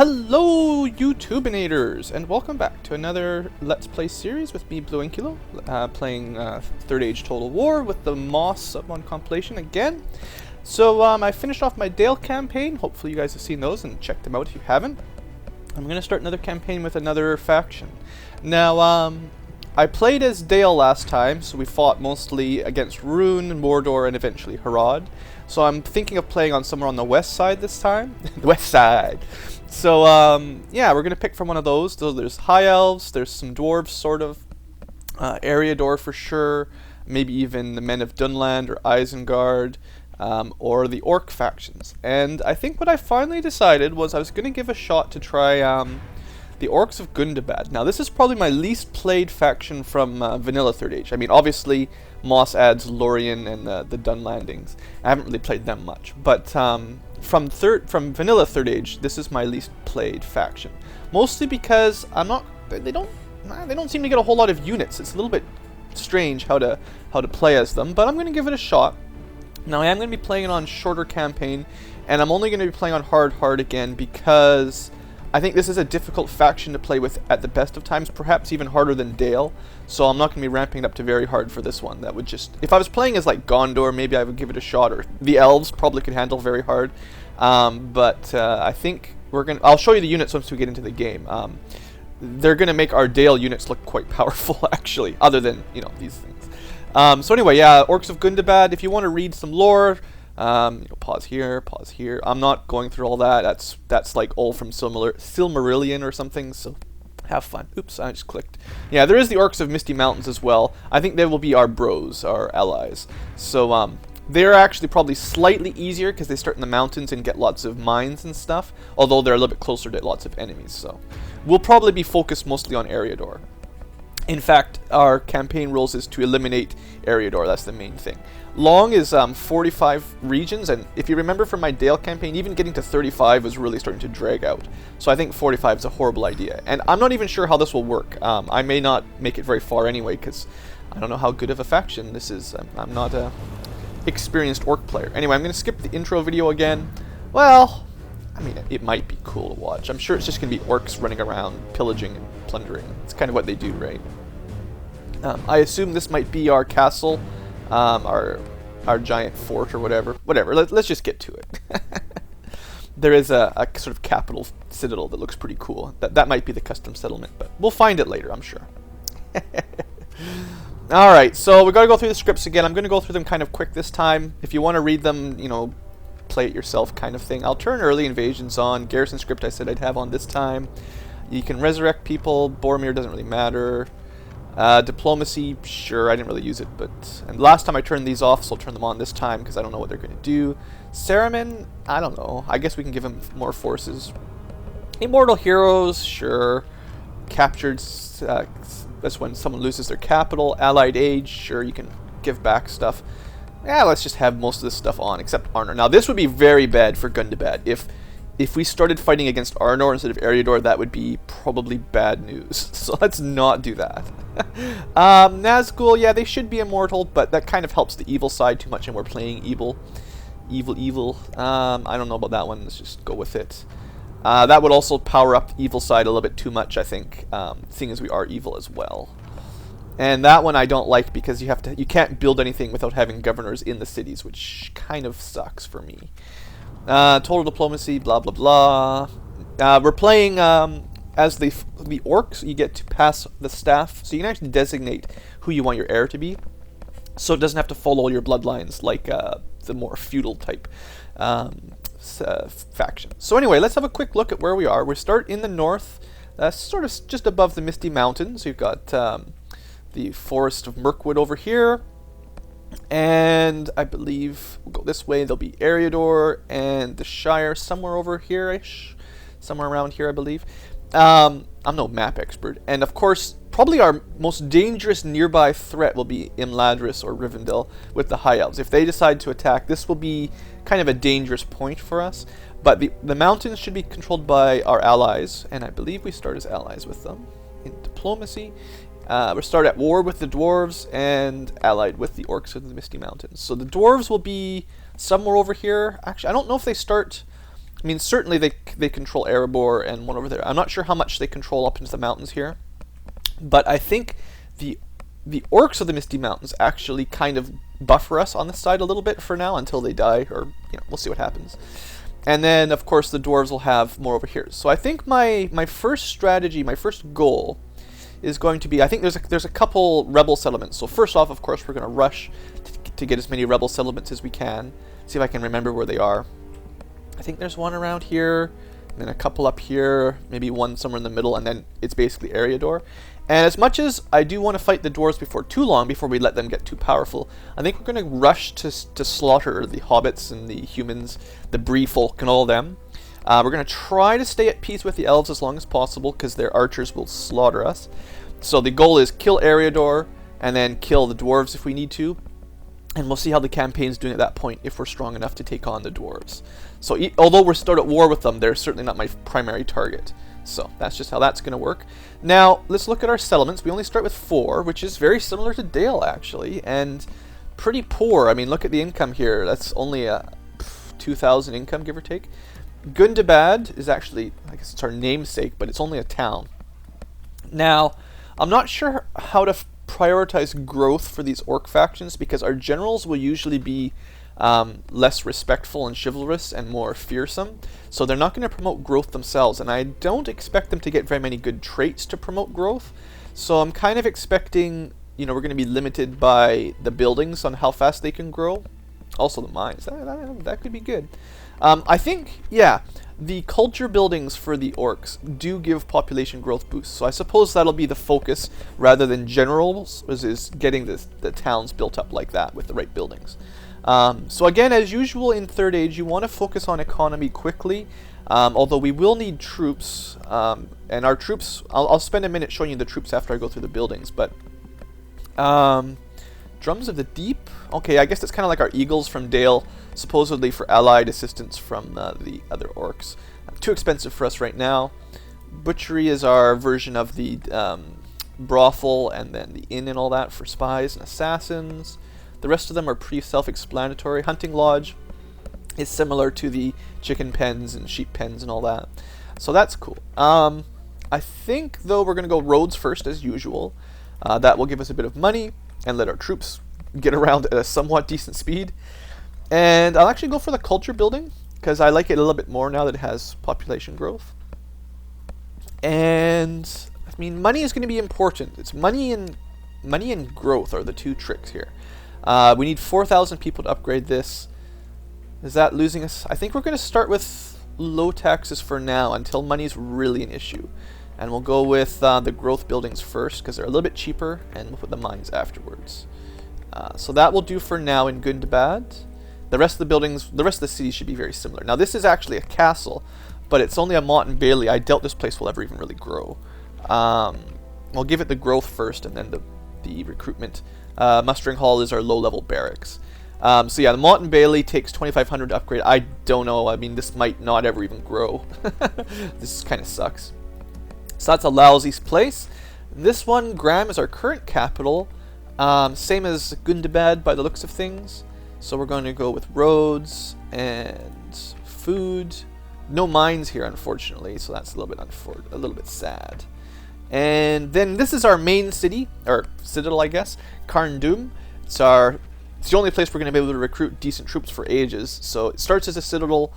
Hello, YouTubinators, and welcome back to another Let's Play series with me, BlueAnkylo, playing Third Age Total War with the MOS submod compilation again. So I finished off my Dale campaign. Hopefully you guys have seen those and checked them out if you haven't. I'm going to start another campaign with another faction. Now, I played as Dale last time, so we fought mostly against Rune, Mordor, and eventually Harad. So I'm thinking of playing on somewhere on the west side this time. The west side! So, yeah, we're going to pick from one of those. So there's High Elves, there's some Dwarves, sort of. Eriador for sure. Maybe even the Men of Dunland or Isengard. Or the Orc factions. And I think what I finally decided was I was going to give a shot to try the Orcs of Gundabad. Now, this is probably my least played faction from Vanilla Third Age. I mean, obviously, MOS adds Lorien and the Dunlandings. I haven't really played them much. But from Vanilla Third Age, this is my least played faction. Mostly because they don't seem to get a whole lot of units. It's a little bit strange how to play as them, but I'm going to give it a shot. Now, I am going to be playing it on shorter campaign, and I'm only going to be playing on hard again because I think this is a difficult faction to play with at the best of times, perhaps even harder than Dale, so I'm not going to be ramping it up to very hard for this one. That would just, if I was playing as like Gondor, maybe I would give it a shot, or the Elves probably could handle very hard, but I think I'll show you the units once we get into the game. They're going to make our Dale units look quite powerful, actually, other than, you know, these things. So anyway, yeah, Orcs of Gundabad, if you want to read some lore, pause here. I'm not going through all that. That's like all from Silmarillion or something, so have fun. Oops, I just clicked. Yeah, there is the Orcs of Misty Mountains as well. I think they will be our bros, our allies. So, they're actually probably slightly easier because they start in the mountains and get lots of mines and stuff, although they're a little bit closer to lots of enemies, so we'll probably be focused mostly on Eriador. In fact, our campaign rules is to eliminate Eriador. That's the main thing. Long is 45 regions, and if you remember from my Dale campaign, even getting to 35 was really starting to drag out. So I think 45 is a horrible idea. And I'm not even sure how this will work. I may not make it very far anyway, because I don't know how good of a faction this is. I'm not a experienced Orc player. Anyway, I'm going to skip the intro video again. Well, I mean, it might be cool to watch. I'm sure it's just going to be orcs running around, pillaging and plundering. It's kind of what they do, right? I assume this might be our castle, our giant fort or whatever. Whatever, let's just get to it. There is a sort of capital citadel that looks pretty cool. That might be the custom settlement, but we'll find it later, I'm sure. Alright, so we got to go through the scripts again. I'm going to go through them kind of quick this time. If you want to read them, you know, play it yourself kind of thing. I'll turn early invasions on. Garrison script I said I'd have on this time. You can resurrect people. Boromir doesn't really matter. Diplomacy, sure, I didn't really use it, and last time I turned these off, so I'll turn them on this time because I don't know what they're going to do. Saruman, I don't know. I guess we can give him more forces. Immortal heroes, sure. Captured, that's when someone loses their capital. Allied age, sure, you can give back stuff. Yeah, let's just have most of this stuff on, except Arnor. Now, this would be very bad for Gundabad. If we started fighting against Arnor instead of Eriador, that would be probably bad news. So let's not do that. Nazgul, yeah, they should be immortal, but that kind of helps the evil side too much, and we're playing evil. I don't know about that one. Let's just go with it. That would also power up the evil side a little bit too much, I think, seeing as we are evil as well. And that one I don't like because you can't build anything without having governors in the cities, which kind of sucks for me. Total diplomacy, blah blah blah. We're playing as the orcs. You get to pass the staff, so you can actually designate who you want your heir to be, so it doesn't have to follow your bloodlines like the more feudal type faction. So anyway, let's have a quick look at where we are. We start in the north, sort of just above the Misty Mountains. You've got the Forest of Mirkwood over here. And I believe we'll go this way. There'll be Eriador and the Shire somewhere over here-ish. Somewhere around here, I believe. I'm no map expert. And of course, probably our most dangerous nearby threat will be Imladris or Rivendell with the High Elves. If they decide to attack, this will be kind of a dangerous point for us. But the mountains should be controlled by our allies. And I believe we start as allies with them in diplomacy. We start at war with the dwarves and allied with the orcs of the Misty Mountains. So the dwarves will be somewhere over here. Actually, I don't know if they start I mean, certainly they control Erebor and one over there. I'm not sure how much they control up into the mountains here, but I think the orcs of the Misty Mountains actually kind of buffer us on this side a little bit for now until they die, or we'll see what happens. And then, of course, the dwarves will have more over here. So I think my first strategy, my first goal, is going to be, I think there's a couple rebel settlements. So first off, of course, we're going to rush to get as many rebel settlements as we can. See if I can remember where they are. I think there's one around here, and then a couple up here, maybe one somewhere in the middle, and then it's basically Eriador. And as much as I do want to fight the dwarves before too long, before we let them get too powerful, I think we're going to rush to slaughter the hobbits and the humans, the Bree folk and all them. We're going to try to stay at peace with the elves as long as possible, because their archers will slaughter us. So the goal is kill Eriador, and then kill the dwarves if we need to. And we'll see how the campaign's doing at that point, if we're strong enough to take on the dwarves. So although we're still at war with them, they're certainly not my primary target. So that's just how that's going to work. Now, let's look at our settlements. We only start with 4, which is very similar to Dale, actually, and pretty poor. I mean, look at the income here. That's only a 2,000 income, give or take. Gundabad is actually, I guess it's our namesake, but it's only a town. Now, I'm not sure how to prioritize growth for these orc factions, because our generals will usually be less respectful and chivalrous and more fearsome, so they're not going to promote growth themselves, and I don't expect them to get very many good traits to promote growth. So I'm kind of expecting, we're going to be limited by the buildings on how fast they can grow. Also the mines, that could be good. I think, yeah, the culture buildings for the orcs do give population growth boosts, so I suppose that'll be the focus rather than generals, is getting the towns built up like that with the right buildings. So again, as usual in Third Age, you want to focus on economy quickly, although we will need troops, and our troops, I'll spend a minute showing you the troops after I go through the buildings, but Drums of the Deep? Okay, I guess it's kind of like our Eagles from Dale, supposedly for allied assistance from the other orcs. Too expensive for us right now. Butchery is our version of the brothel, and then the inn and all that for spies and assassins. The rest of them are pretty self-explanatory. Hunting Lodge is similar to the chicken pens and sheep pens and all that. So that's cool. I think, though, we're going to go roads first, as usual. That will give us a bit of money and let our troops get around at a somewhat decent speed. And I'll actually go for the culture building, because I like it a little bit more now that it has population growth. And, I mean, money is going to be important. It's money and growth are the two tricks here. We need 4,000 people to upgrade this. Is that losing us? I think we're going to start with low taxes for now until money's really an issue. And we'll go with the growth buildings first, because they're a little bit cheaper, and we'll put the mines afterwards. So that will do for now in Gundabad. The rest of the buildings, the rest of the city should be very similar. Now this is actually a castle, but it's only a motte and bailey. I doubt this place will ever even really grow. We'll give it the growth first, and then the recruitment. Mustering Hall is our low-level barracks. So yeah, the motte and bailey takes 2,500 to upgrade. I don't know. I mean, this might not ever even grow. This kind of sucks. So that's a lousy place. This one, Graham, is our current capital. Same as Gundabad by the looks of things. So we're going to go with roads and food. No mines here, unfortunately, so that's a little bit sad. And then this is our main city, or citadel, I guess, Carn Dûm. It's the only place we're going to be able to recruit decent troops for ages. So it starts as a citadel.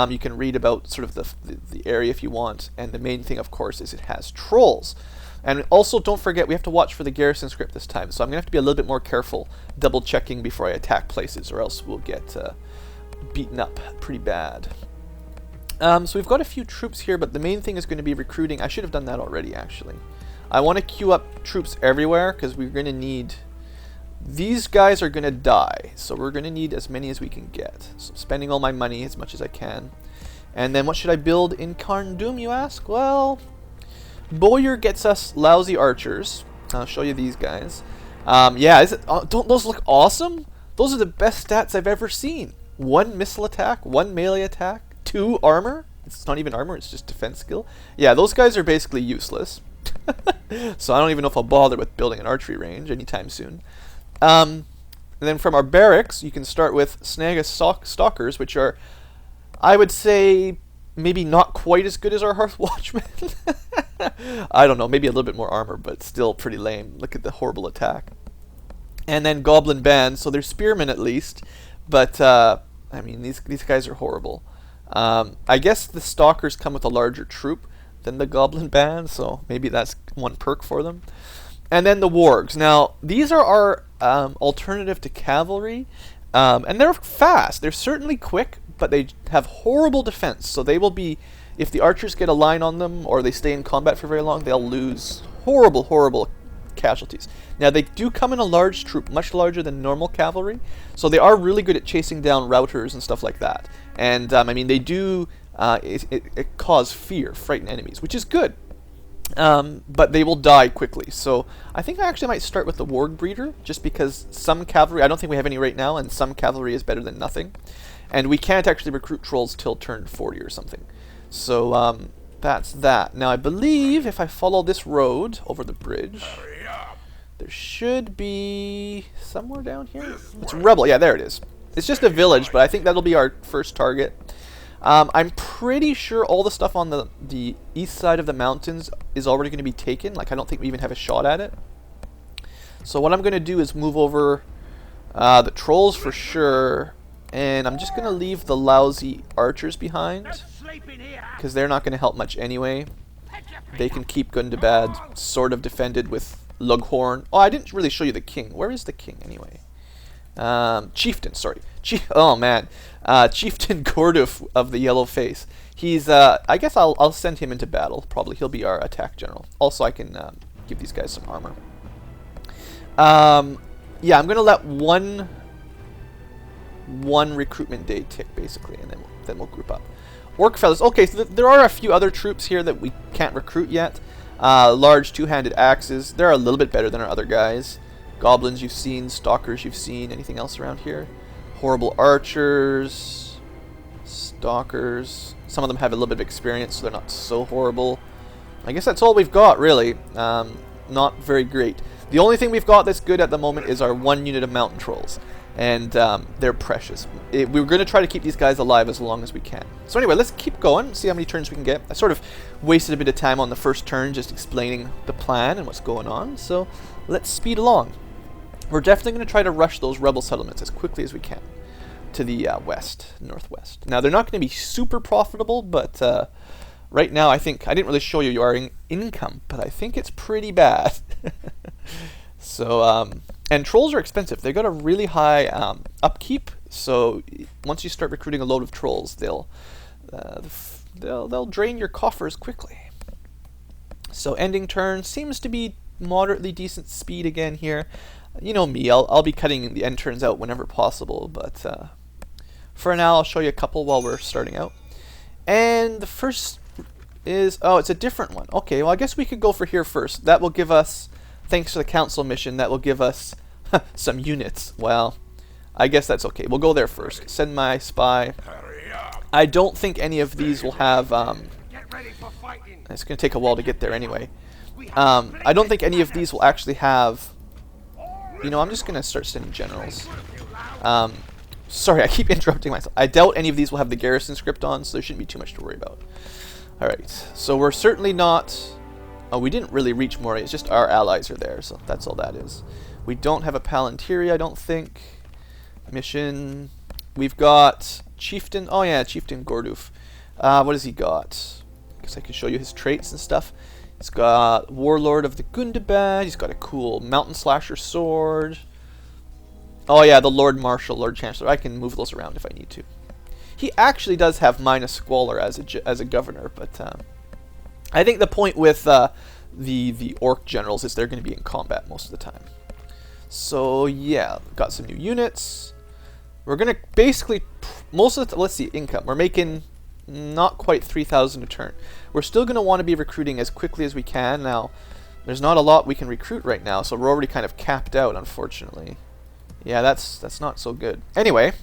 You can read about sort of the area if you want, and the main thing, of course, is it has trolls. And also, don't forget, we have to watch for the garrison script this time, so I'm going to have to be a little bit more careful, double-checking before I attack places, or else we'll get beaten up pretty bad. So we've got a few troops here, but the main thing is going to be recruiting. I should have done that already, actually. I want to queue up troops everywhere, because we're going to need... These guys are going to die, so we're going to need as many as we can get. So spending all my money as much as I can. And then what should I build in Carn Dûm, you ask? Well... Bowyer gets us lousy archers. I'll show you these guys. Yeah, don't those look awesome? Those are the best stats I've ever seen. 1 missile attack, 1 melee attack, 2 armor. It's not even armor, it's just defense skill. Yeah, those guys are basically useless. So I don't even know if I'll bother with building an archery range anytime soon. And then from our barracks, you can start with Snaga Stalkers, which are, I would say, maybe not quite as good as our Heath Watchmen. I don't know, maybe a little bit more armor, but still pretty lame. Look at the horrible attack. And then Goblin Band, so they're spearmen at least, but I mean these guys are horrible. I guess the Stalkers come with a larger troop than the Goblin Band, so maybe that's one perk for them. And then the Wargs. Now these are our alternative to cavalry, and they're fast. They're certainly quick, but they have horrible defense. So they will be, if the archers get a line on them or they stay in combat for very long, they'll lose horrible casualties. Now they do come in a large troop, much larger than normal cavalry, so they are really good at chasing down routers and stuff like that. And I mean, they do it cause fear, frighten enemies, which is good. But they will die quickly. So I think I actually might start with the Warg Breeder, just because some cavalry, I don't think we have any right now, and some cavalry is better than nothing. And we can't actually recruit trolls till turn 40 or something. So that's that. Now I believe if I follow this road over the bridge, there should be somewhere down here. It's Rebel. Yeah, there it is. It's just a village, but I think that'll be our first target. I'm pretty sure all the stuff on the east side of the mountains is already going to be taken. Like, I don't think we even have a shot at it. So what I'm going to do is move over the trolls for sure, and I'm just going to leave the lousy archers behind, because they're not going to help much anyway. They can keep Gundabad sort of defended with Lughorn. Oh, I didn't really show you the king. Where is the king anyway? Chieftain, sorry. Oh man, Chieftain Gorduf of the Yellow Face. He's, I guess I'll send him into battle. Probably he'll be our attack general. Also, I can give these guys some armor. Yeah, I'm gonna let one recruitment day tick basically, and then we'll group up. Orc fellas. Okay, so there are a few other troops here that we can't recruit yet. Large two-handed axes. They're a little bit better than our other guys. Goblins you've seen, Stalkers you've seen. Anything else around here? Horrible archers, Stalkers. Some of them have a little bit of experience, so they're not so horrible. I guess that's all we've got, really. Not very great. The only thing we've got that's good at the moment is our one unit of mountain trolls. And they're precious. We're going to try to keep these guys alive as long as we can. So anyway, let's keep going, see how many turns we can get. I sort of wasted a bit of time on the first turn just explaining the plan and what's going on. So let's speed along. We're definitely going to try to rush those rebel settlements as quickly as we can to the northwest. Now, they're not going to be super profitable, but right now I think, I didn't really show you our income, but I think it's pretty bad. So, and trolls are expensive. They've got a really high upkeep, so once you start recruiting a load of trolls, they'll drain your coffers quickly. So ending turn seems to be moderately decent speed again here. You know me, I'll be cutting the end turns out whenever possible, but for now I'll show you a couple while we're starting out. And the first is, oh, it's a different one. Okay, well I guess we could go for here first. That will give us, thanks to the council mission, that will give us some units. Well, I guess that's okay. We'll go there first. Send my spy. I don't think any of these will have, it's going to take a while to get there anyway. I don't think any of these will actually have, you know, I'm just going to start sending generals. Sorry, I keep interrupting myself. I doubt any of these will have the garrison script on, so there shouldn't be too much to worry about. Alright, so we're certainly not, oh, we didn't really reach Moray, it's just our allies are there, so that's all that is. We don't have a Palantiri, I don't think. Mission, we've got Chieftain, oh yeah, Chieftain Gorduf. What has he got? I guess I can show you his traits and stuff. He's got Warlord of the Gundabad. He's got a cool Mountain Slasher sword. Oh yeah, the Lord Marshal, Lord Chancellor. I can move those around if I need to. He actually does have minus Squalor as a governor, but I think the point with the Orc generals is they're going to be in combat most of the time. So yeah, got some new units. We're going to basically, most of the, let's see, income. We're making not quite 3,000 a turn. We're still going to want to be recruiting as quickly as we can. Now, there's not a lot we can recruit right now, so we're already kind of capped out, unfortunately. Yeah, that's not so good. Anyway,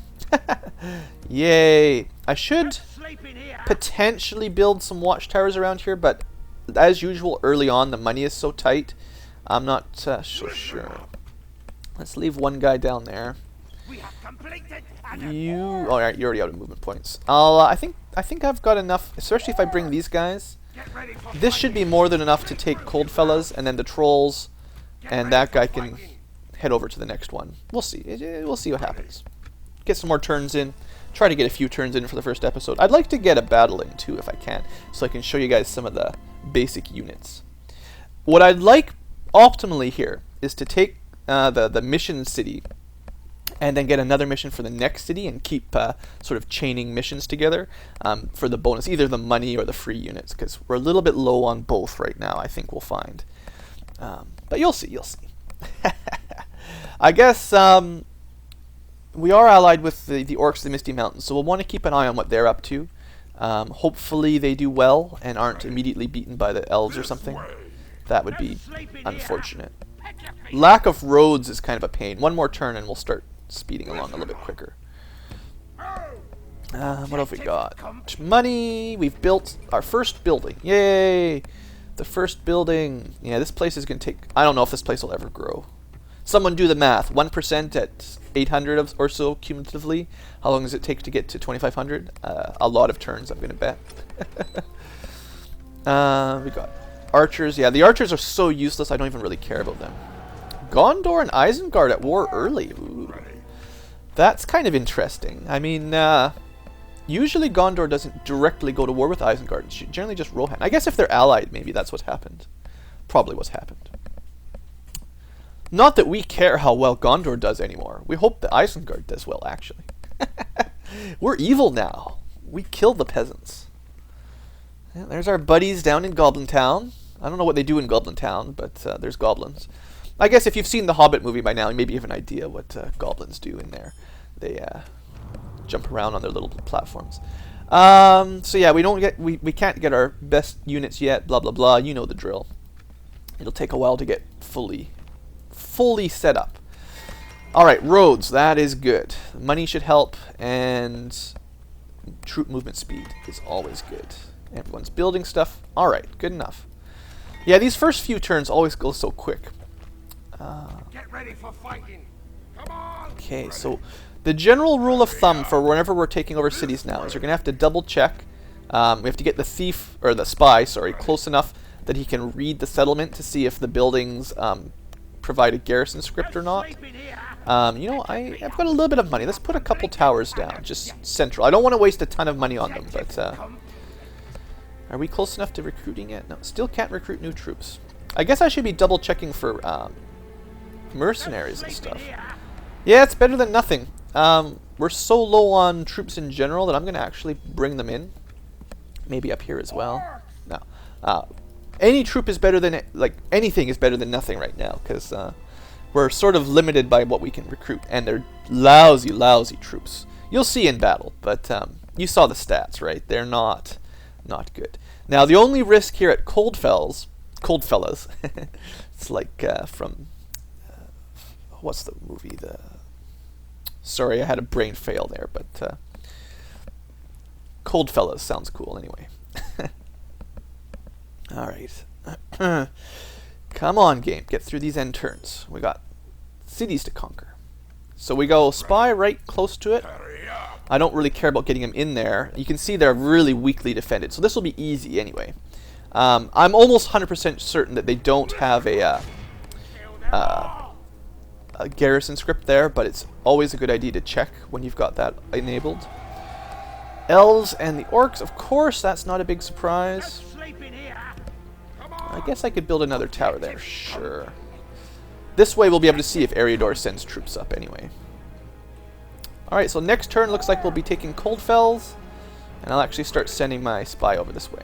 yay! I should potentially build some watchtowers around here, but as usual, early on, the money is so tight, I'm not so sure. Let's leave one guy down there. You, oh, you're already out of movement points. I think I think I've got enough, especially if I bring these guys. This should be more than enough to take Coldfellas, and then the trolls, and that guy can head over to the next one. We'll see. We'll see what happens. Get some more turns in. Try to get a few turns in for the first episode. I'd like to get a battle in too if I can, so I can show you guys some of the basic units. What I'd like optimally here is to take the mission city and then get another mission for the next city and keep sort of chaining missions together for the bonus, either the money or the free units, because we're a little bit low on both right now, I think we'll find. But you'll see. I guess we are allied with the orcs of the Misty Mountains, so we'll want to keep an eye on what they're up to. Hopefully they do well and aren't immediately beaten by the elves or something. That would be unfortunate. Lack of roads is kind of a pain. One more turn and we'll start speeding along a little bit quicker. What have we got? Money! We've built our first building. Yay! The first building. Yeah, this place is going to take... I don't know if this place will ever grow. Someone do the math. 1% at 800 or so cumulatively. How long does it take to get to 2500? A lot of turns, I'm going to bet. We got archers. Yeah, the archers are so useless, I don't even really care about them. Gondor and Isengard at war early. Ooh. That's kind of interesting. I mean, usually Gondor doesn't directly go to war with Isengard. It's generally just Rohan. I guess if they're allied, maybe that's what happened. Probably what's happened. Not that we care how well Gondor does anymore. We hope that Isengard does well, actually. We're evil now. We kill the peasants. Yeah, there's our buddies down in Goblin Town. I don't know what they do in Goblin Town, but there's goblins. I guess if you've seen the Hobbit movie by now, maybe you have an idea what goblins do in there. They jump around on their little platforms. So yeah, we can't get our best units yet. Blah blah blah. You know the drill. It'll take a while to get fully set up. All right, roads. That is good. Money should help, and troop movement speed is always good. Everyone's building stuff. All right, good enough. Yeah, these first few turns always go so quick. Get ready for fighting. Come on. Okay, so the general rule of thumb for whenever we're taking over cities now is you're gonna have to double check. We have to get the thief, or the spy, sorry, close enough that he can read the settlement to see if the buildings provide a garrison script or not. You know, I've got a little bit of money. Let's put a couple towers down, just central. I don't want to waste a ton of money on them, but are we close enough to recruiting yet? No, still can't recruit new troops. I guess I should be double checking for mercenaries and stuff. Yeah, it's better than nothing. We're so low on troops in general that I'm going to actually bring them in. Maybe up here as well. No. Any troop is better than, like, anything is better than nothing right now, because we're sort of limited by what we can recruit, and they're lousy troops. You'll see in battle, but you saw the stats, right? They're not good. Now, the only risk here at Coldfellas, it's like from, what's the movie? Sorry, I had a brain fail there, but Coldfellas sounds cool anyway. Alright. Come on, game. Get through these end turns. We got cities to conquer. So we go spy right close to it. I don't really care about getting them in there. You can see they're really weakly defended. So this will be easy anyway. I'm almost 100% certain that they don't have a garrison script there, but it's always a good idea to check when you've got that enabled. Elves and the orcs, of course, that's not a big surprise. I guess I could build another tower there, sure. This way we'll be able to see if Eriador sends troops up anyway. Alright, so next turn looks like we'll be taking Coldfells, and I'll actually start sending my spy over this way.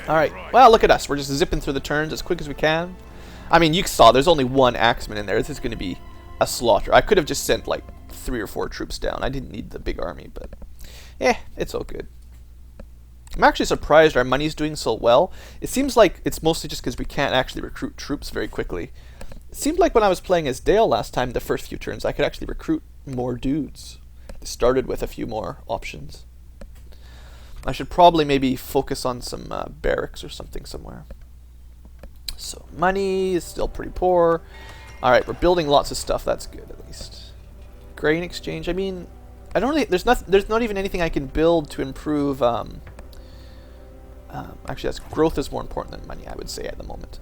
Alright, well, look at us. We're just zipping through the turns as quick as we can. I mean, you saw there's only one axeman in there. This is going to be a slaughter. I could have just sent like 3 or 4 troops down. I didn't need the big army, but it's all good. I'm actually surprised our money's doing so well. It seems like it's mostly just because we can't actually recruit troops very quickly. It seemed like when I was playing as Dale last time, the first few turns, I could actually recruit more dudes. It started with a few more options. I should probably maybe focus on some barracks or something somewhere. So money is still pretty poor. Alright, we're building lots of stuff. That's good, at least. Grain exchange. I mean, I don't really. There's not even anything I can build to improve. Actually, that's growth is more important than money, I would say at the moment.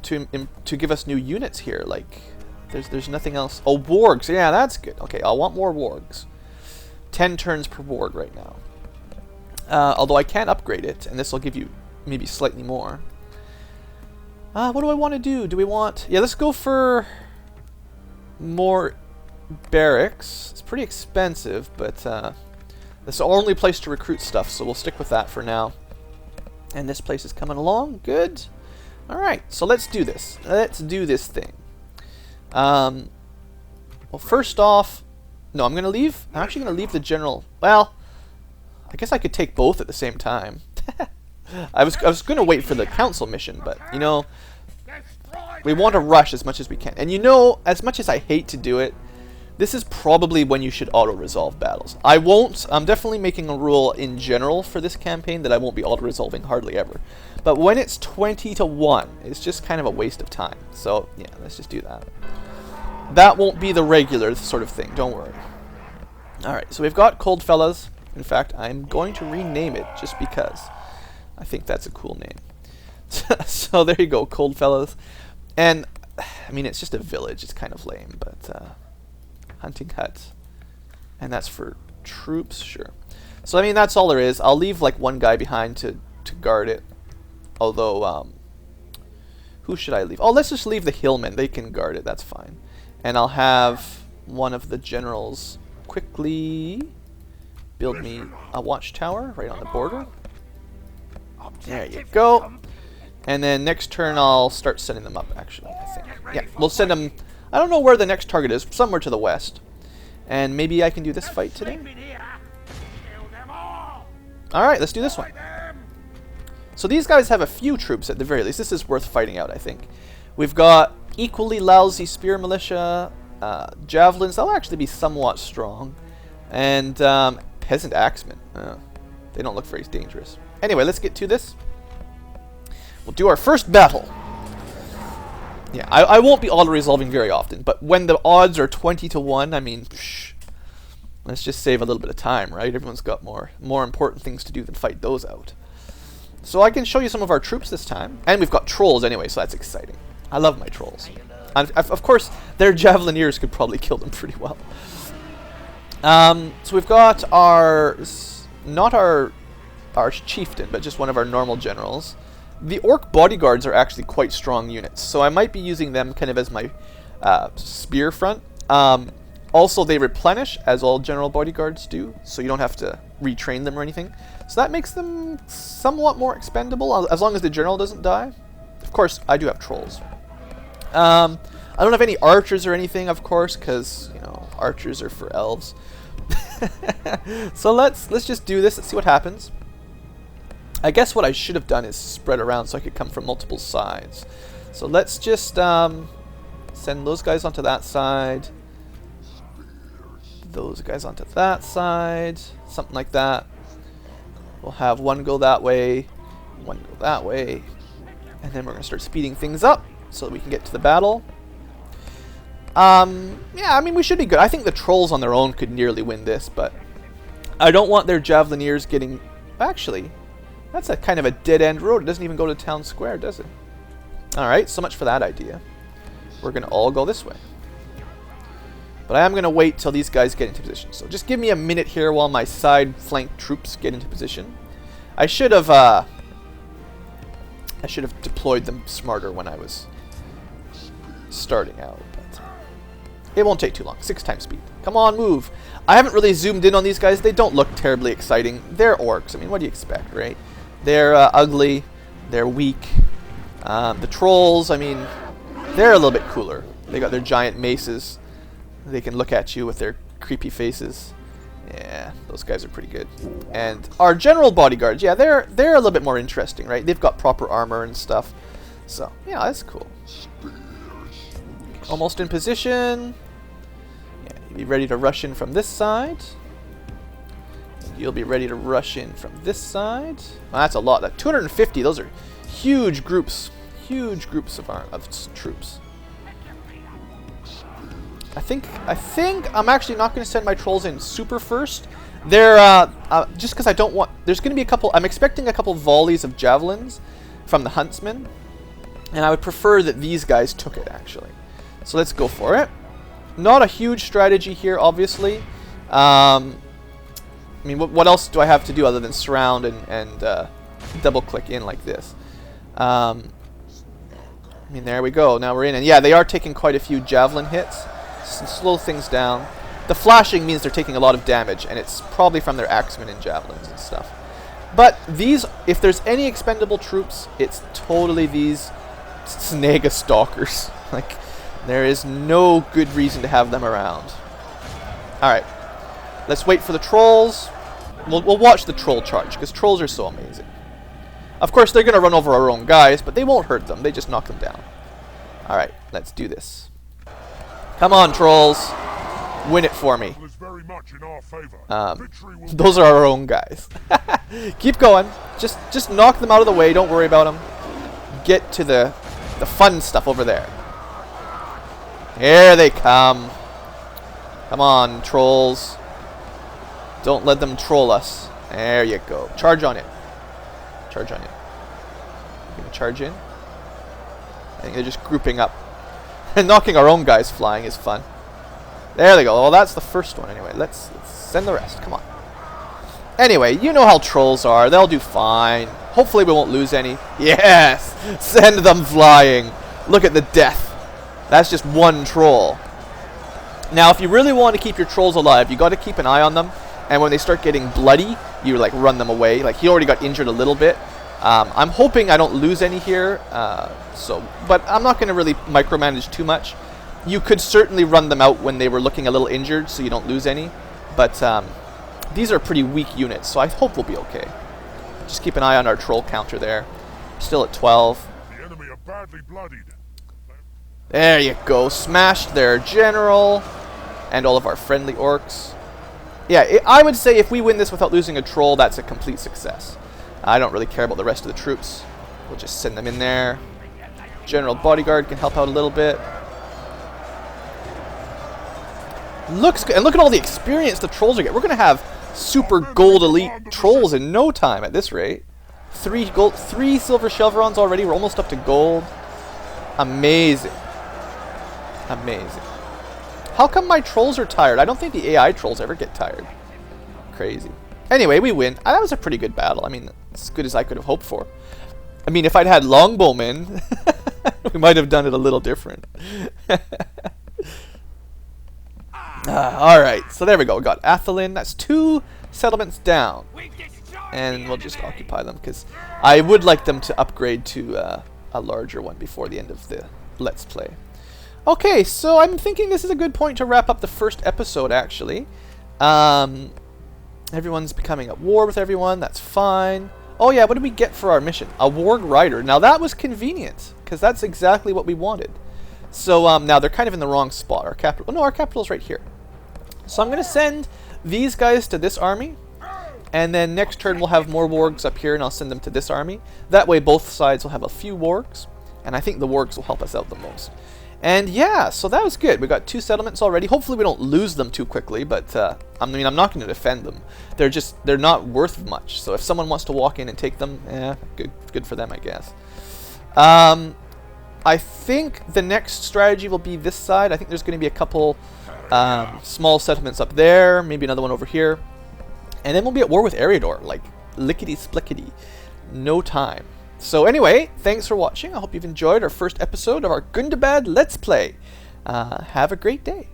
To give us new units here, like there's nothing else. Oh, wargs. Yeah, that's good. Okay, I'll want more wargs. 10 turns per warg right now. Although I can upgrade it, and this will give you maybe slightly more. What do I want to do? Do we want... Yeah, let's go for more barracks. It's pretty expensive, but it's the only place to recruit stuff, so we'll stick with that for now. And this place is coming along. Good. Alright, so let's do this. Let's do this thing. Well, first off... No, I'm actually going to leave the general... Well, I guess I could take both at the same time. I was going to wait for the council mission, but, you know, we want to rush as much as we can. And you know, as much as I hate to do it, this is probably when you should auto-resolve battles. I'm definitely making a rule in general for this campaign that I won't be auto-resolving hardly ever. But when it's 20 to 1, it's just kind of a waste of time. So, yeah, let's just do that. That won't be the regular sort of thing, don't worry. Alright, so we've got Cold Fellas. In fact, I'm going to rename it just because I think that's a cool name. So there you go, Cold Fellas. And, I mean, it's just a village. It's kind of lame, but hunting hut. And that's for troops, sure. So, I mean, that's all there is. I'll leave, like, one guy behind to guard it. Although, who should I leave? Oh, let's just leave the hillmen. They can guard it. That's fine. And I'll have one of the generals quickly build me a watchtower right on the border. There you go. And then next turn I'll start sending them up, actually, I think. Yeah, we'll send them... I don't know where the next target is. Somewhere to the west. And maybe I can do this fight today. Alright, let's do this one. So these guys have a few troops at the very least. This is worth fighting out, I think. We've got equally lousy spear militia, javelins. They'll actually be somewhat strong. And peasant axemen. They don't look very dangerous. Anyway, let's get to this. We'll do our first battle. Yeah, I won't be auto-resolving very often, but when the odds are 20 to 1, I mean, let's just save a little bit of time, right? Everyone's got more important things to do than fight those out. So I can show you some of our troops this time. And we've got trolls anyway, so that's exciting. I love my trolls. And of course, their javelineers could probably kill them pretty well. So we've got not our chieftain, but just one of our normal generals. The orc bodyguards are actually quite strong units, so I might be using them kind of as my spear front. Also, they replenish, as all general bodyguards do, so you don't have to retrain them or anything. So that makes them somewhat more expendable, as long as the general doesn't die. Of course, I do have trolls. I don't have any archers or anything, of course, because, you know, archers are for elves. So let's just do this. Let's see what happens. I guess what I should have done is spread around so I could come from multiple sides. So let's just send those guys onto that side. Those guys onto that side. Something like that. We'll have one go that way, one go that way. And then we're going to start speeding things up so that we can get to the battle. Yeah, I mean, we should be good. I think the trolls on their own could nearly win this, but I don't want their javelineers getting... Actually, that's a kind of a dead-end road. It doesn't even go to town square, does it? Alright, so much for that idea. We're going to all go this way. But I am going to wait till these guys get into position. So just give me a minute here while my side flank troops get into position. I should have deployed them smarter when I was starting out. But it won't take too long. 6 times speed. Come on, move. I haven't really zoomed in on these guys. They don't look terribly exciting. They're orcs. I mean, what do you expect, right? They're ugly. They're weak. The trolls, I mean, they're a little bit cooler. They got their giant maces. They can look at you with their creepy faces. Yeah, those guys are pretty good. And our general bodyguards, yeah, they're a little bit more interesting, right? They've got proper armor and stuff. So, yeah, that's cool. Almost in position. Yeah, you'll be ready to rush in from this side. You'll be ready to rush in from this side. Well, that's a lot. That 250, those are huge groups. Huge groups of troops. I think I'm actually not going to send my trolls in super first. They're just because I don't want. There's going to be a couple. I'm expecting a couple volleys of javelins from the huntsmen, and I would prefer that these guys took it actually. So let's go for it. Not a huge strategy here, obviously. I mean, what else do I have to do other than surround and double click in like this? I mean, there we go. Now we're in, and yeah, they are taking quite a few javelin hits. Slow things down. The flashing means they're taking a lot of damage, and it's probably from their axemen and javelins and stuff. But these, if there's any expendable troops, it's totally these Snega stalkers. Like, there is no good reason to have them around. Alright, let's wait for the trolls. We'll watch the troll charge, because trolls are so amazing. Of course, they're going to run over our own guys, but they won't hurt them. They just knock them down. Alright, let's do this. Come on, trolls. Win it for me. Those are our own guys. Keep going. Just knock them out of the way. Don't worry about them. Get to the fun stuff over there. Here they come. Come on, trolls. Don't let them troll us. There you go. Charge on it. Charge on it. You gonna charge in? I think they're just grouping up. And knocking our own guys flying is fun. There they go. Well, that's the first one anyway. Let's send the rest. Come on. Anyway, you know how trolls are. They'll do fine. Hopefully we won't lose any. Yes! Send them flying. Look at the death. That's just one troll. Now, if you really want to keep your trolls alive, you got to keep an eye on them. And when they start getting bloody, you like run them away. Like, he already got injured a little bit. I'm hoping I don't lose any here. But I'm not going to really micromanage too much. You could certainly run them out when they were looking a little injured, so you don't lose any. But these are pretty weak units, so I hope we'll be okay. Just keep an eye on our troll counter there. Still at 12. The enemy are badly bloodied. There you go. Smashed their general and all of our friendly orcs. Yeah, I would say if we win this without losing a troll, that's a complete success. I don't really care about the rest of the troops. We'll just send them in there. General bodyguard can help out a little bit. Looks good. And look at all the experience the trolls are getting. We're going to have super gold elite trolls in no time at this rate. 3 silver chevrons already. We're almost up to gold. Amazing. Amazing. How come my trolls are tired? I don't think the AI trolls ever get tired. Crazy. Anyway, we win. That was a pretty good battle. I mean, as good as I could have hoped for. I mean, if I'd had longbowmen, we might have done it a little different. Alright, so there we go. We got Athelin. That's 2 settlements down. And we'll just occupy them, because I would like them to upgrade to a larger one before the end of the Let's Play. Okay, so I'm thinking this is a good point to wrap up the first episode, actually. Everyone's becoming at war with everyone. That's fine. Oh yeah, what did we get for our mission? A warg rider. Now that was convenient, because that's exactly what we wanted. So now they're kind of in the wrong spot. Our capital. Oh no, our capital's right here. So I'm going to send these guys to this army. And then next turn we'll have more wargs up here, and I'll send them to this army. That way both sides will have a few wargs. And I think the wargs will help us out the most. And yeah, so that was good. We got 2 settlements already. Hopefully we don't lose them too quickly, but I mean, I'm not going to defend them. They're not worth much. So if someone wants to walk in and take them, good for them, I guess. I think the next strategy will be this side. I think there's going to be a couple small settlements up there, maybe another one over here. And then we'll be at war with Eriador, like lickety-splickety. No time. So anyway, thanks for watching. I hope you've enjoyed our first episode of our Gundabad Let's Play. Have a great day.